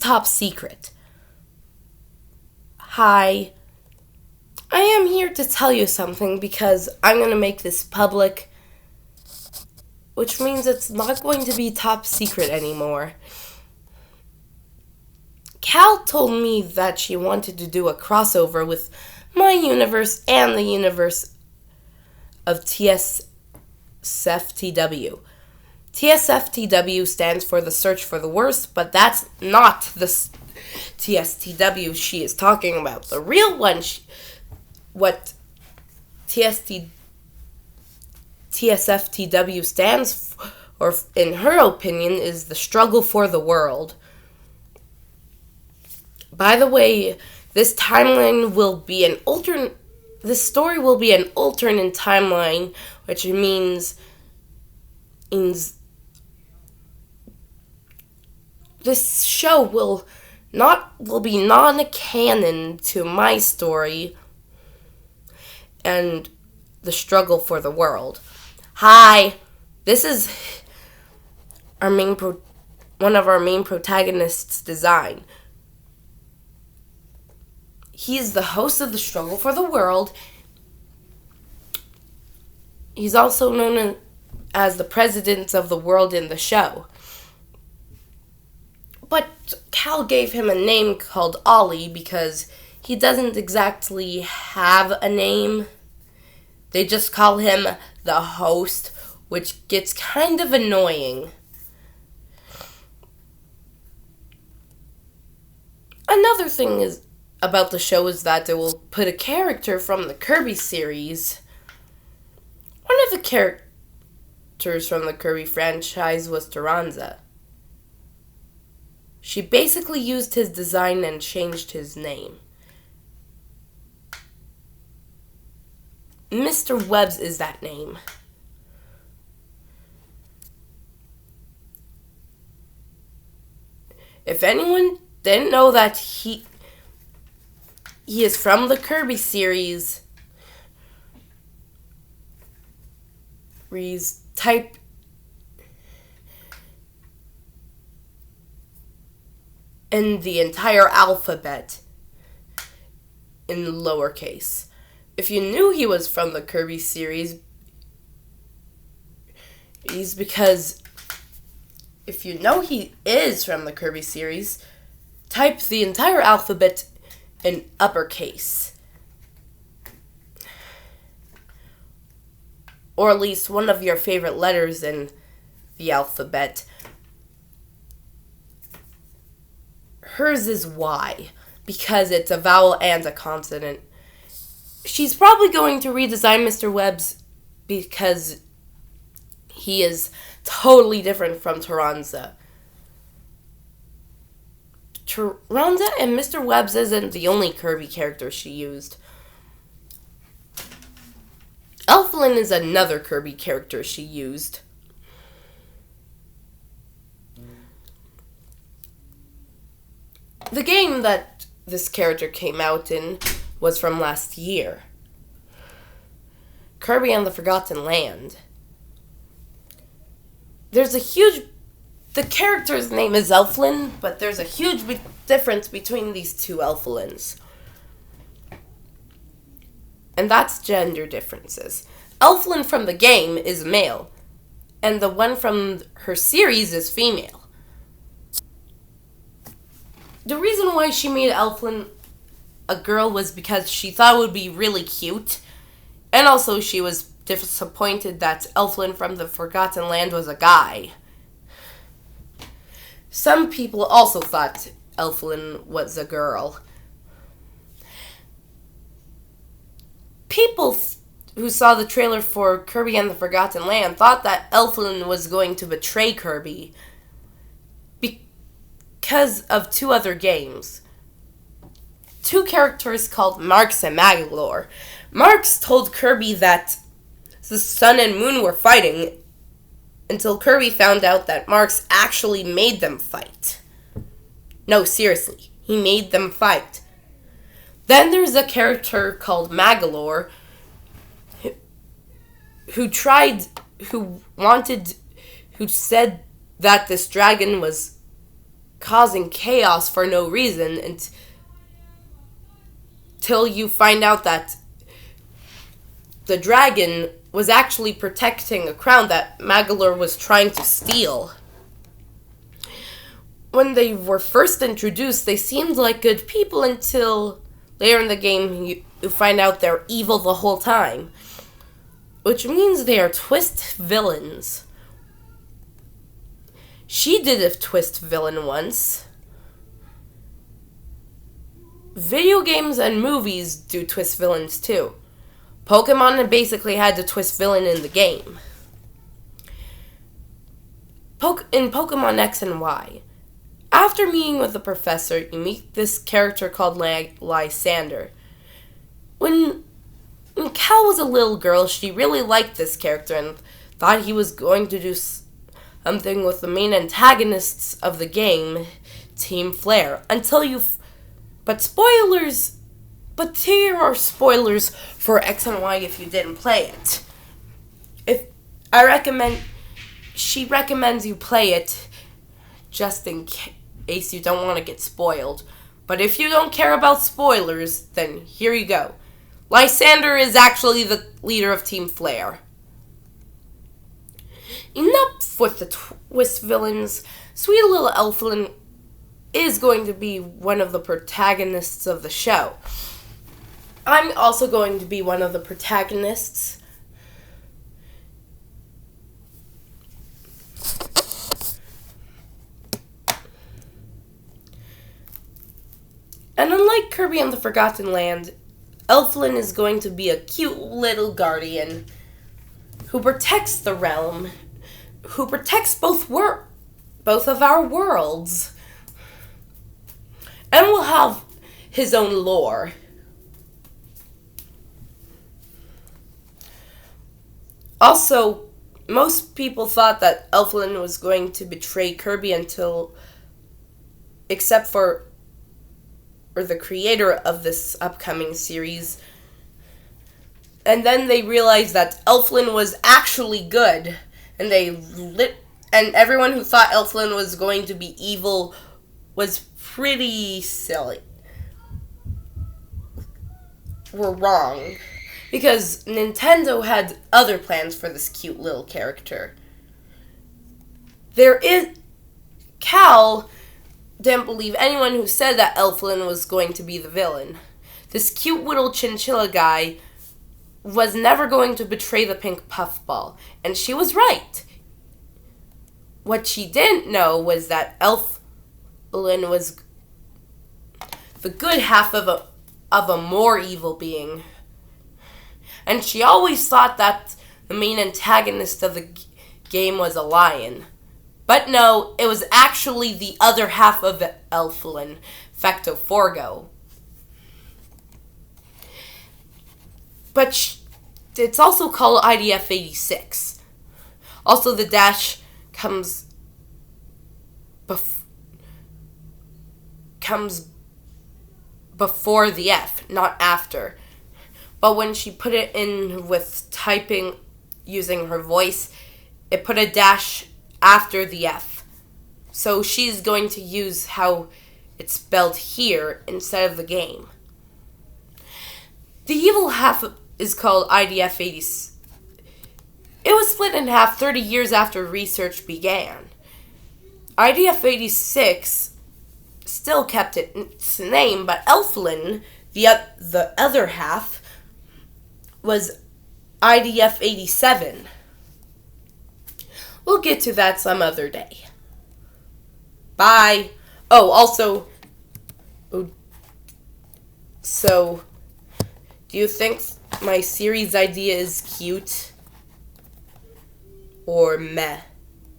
top secret. Hi. I am here to tell you something because I'm going to make this public, which means it's not going to be top secret anymore. Cal told me that she wanted to do a crossover with my universe and the universe of TSFTW. TSFTW stands for the Search for the Worst, but that's not the TSTW she is talking about. The real one, what TSFTW stands for, or in her opinion, is the struggle for the world. By the way, this timeline will be an alternate. This story will be an alternate timeline, which means this show will be non-canon to my story and the struggle for the world. Hi, this is our one of our main protagonists' design. He is the host of the struggle for the world. He's also known as the president of the world in the show. But Cal gave him a name called Ollie because he doesn't exactly have a name. They just call him the host, which gets kind of annoying. Another thing about the show is that it will put a character from the Kirby series. One of the characters from the Kirby franchise was Taranza. She basically used his design and changed his name. Mr. Webbs is that name. If anyone didn't know that he is from the Kirby series, type in the entire alphabet in lowercase. If you knew he was from the Kirby series, because if you know he is from the Kirby series, type the entire alphabet in uppercase. Or at least one of your favorite letters in the alphabet. Hers is Y, because it's a vowel and a consonant. She's probably going to redesign Mr. Webbs because he is totally different from Taranza. Taranza and Mr. Webbs isn't the only Kirby character she used. Elflin is another Kirby character she used. The game that this character came out in was from last year. Kirby and the Forgotten Land. The character's name is Elflin, but there's a huge difference between these two Elflins. And that's gender differences. Elflin from the game is male, and the one from her series is female. The reason why she made Elflin a girl was because she thought it would be really cute, and also she was disappointed that Elflin from the Forgotten Land was a guy. Some people also thought Elflin was a girl. People who saw the trailer for Kirby and the Forgotten Land thought that Elflin was going to betray Kirby because of two other games. Two characters called Marx and Magolor. Marx told Kirby that the sun and moon were fighting until Kirby found out that Marx actually made them fight. No, seriously, he made them fight. Then there's a character called Magolor who said that this dragon was causing chaos for no reason until you find out that the dragon was actually protecting a crown that Magolor was trying to steal. When they were first introduced, they seemed like good people until later in the game you find out they're evil the whole time, which means they are twist villains. She did a twist villain once. Video games and movies do twist villains too. Pokemon basically had the twist villain in the game. In Pokemon X and Y, after meeting with the professor, you meet this character called Lysander. When Cal was a little girl, she really liked this character and thought he was going to do something with the main antagonists of the game, Team Flare, But here are spoilers for X and Y if you didn't play it. She recommends you play it just in case you don't want to get spoiled. But if you don't care about spoilers, then here you go. Lysander is actually the leader of Team Flare. Enough with the twist villains. Sweet little Elflin is going to be one of the protagonists of the show. I'm also going to be one of the protagonists. And unlike Kirby and the Forgotten Land, Elflin is going to be a cute little guardian who protects the realm, who protects both of our worlds, and will have his own lore. Also, most people thought that Elflin was going to betray Kirby except for the creator of this upcoming series. And then they realized that Elflin was actually good, and everyone who thought Elflin was going to be evil was pretty silly. Were wrong. Because Nintendo had other plans for this cute little character. Cal didn't believe anyone who said that Elflin was going to be the villain. This cute little chinchilla guy was never going to betray the pink puffball, and she was right. What she didn't know was that Elflin was the good half of a more evil being. And she always thought that the main antagonist of the game was a lion. But no, it was actually the other half of Elflin, Fectoforgo. But it's also called IDF-86. Also, the dash comes before the F, not after. But when she put it in with typing using her voice, it put a dash after the F. So she's going to use how it's spelled here instead of the game. The evil half is called IDF-86. It was split in half 30 years after research began. IDF-86 still kept its name, but Elflin, the other half, was IDF-87. We'll get to that some other day. Bye. So, do you think my series idea is cute? Or meh?